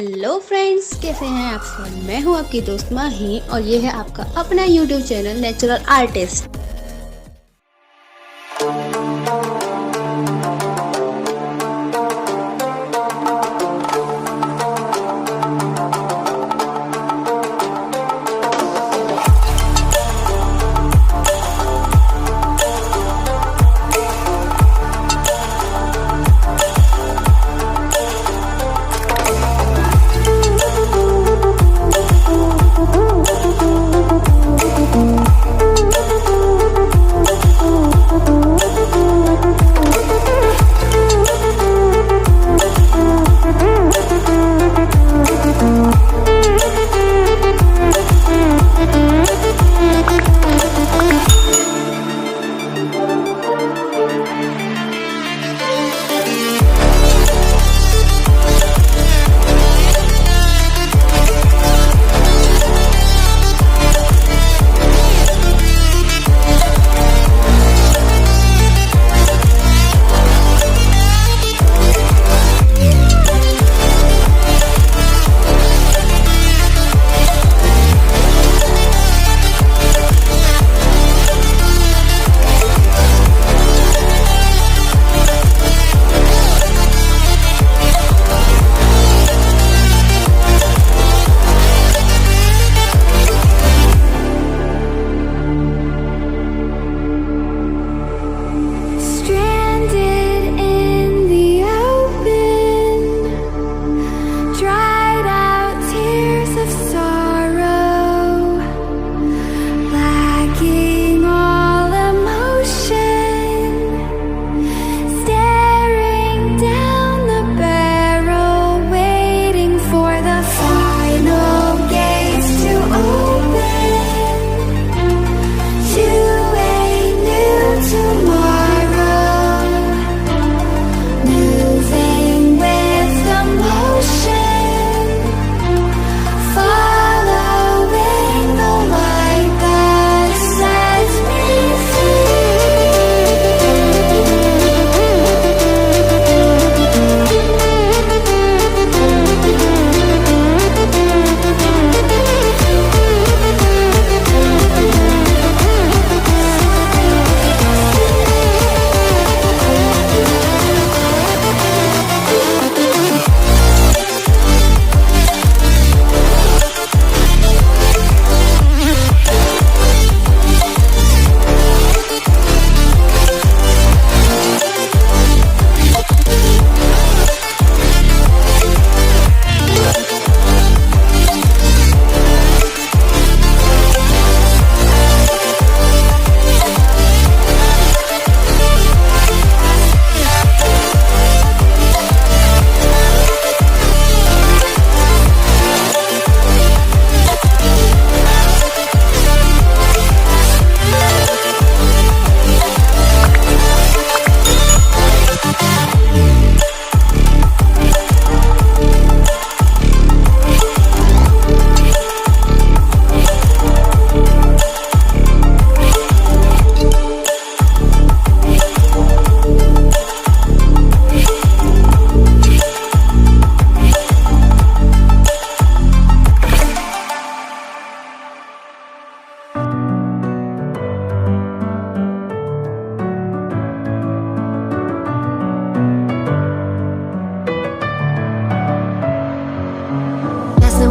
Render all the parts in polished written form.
Hello friends, कैसे हैं आप सब। मैं हूं आपकी दोस्त माही और ये है आपका अपना YouTube channel natural artist.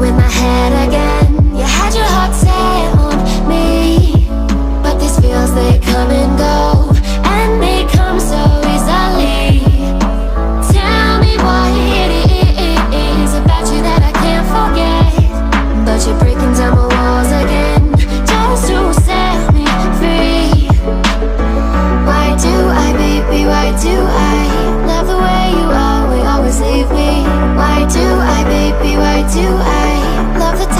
With my head again, you had your heart set on me, but these feels they come and go, and they come so easily. Tell me what it is about you that I can't forget, but you're breaking down my walls again, just to set me free. Why do I, baby, why do I love the way you always leave me? Why do I, baby, why do I love the time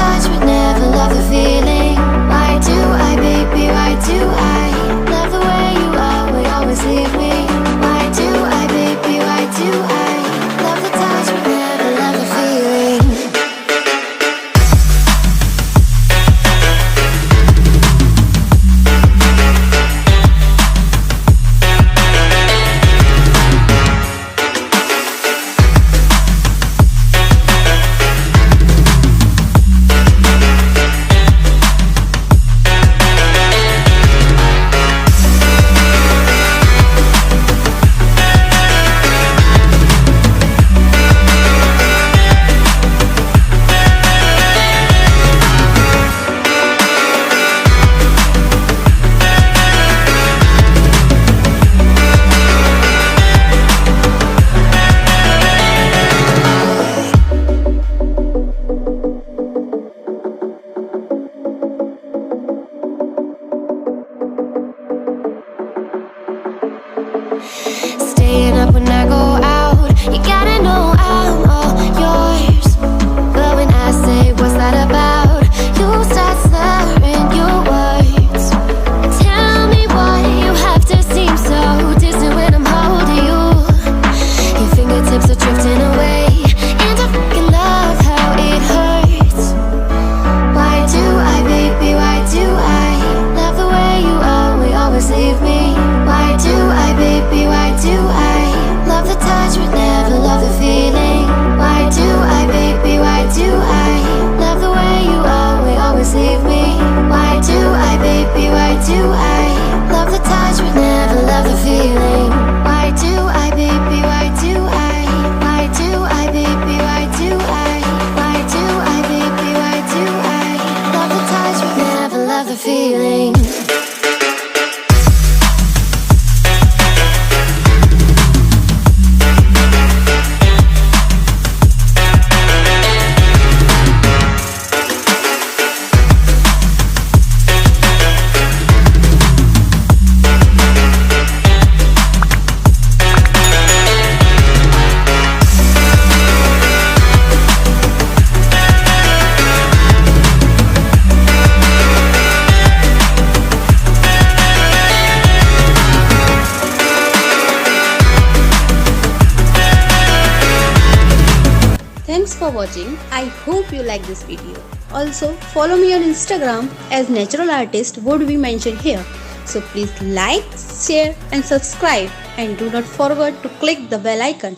Staying up when I go out. You gotta know I'm all yours. But when I say what's that about, you start slurring your words. Tell me why you have to seem so distant when I'm holding you. Your fingertips are drifting away, and I fucking love how it hurts. Why do I, baby, why do I love the way you always leave me? Why do I, baby, why do I love the touch but never love the feeling? Why do I, baby, why do I love the way you always leave me? Why do I, baby, why do I love the touch but never love the feeling? Why do I, baby, why do I? Why do I, baby, why do I? Why do I, baby, why do I love the touch but never love the feeling? Thanks for watching. I hope you like this video. Also, follow me on Instagram as Natural Artist would be mentioned here. So please like, share and subscribe, and do not forget to click the bell icon.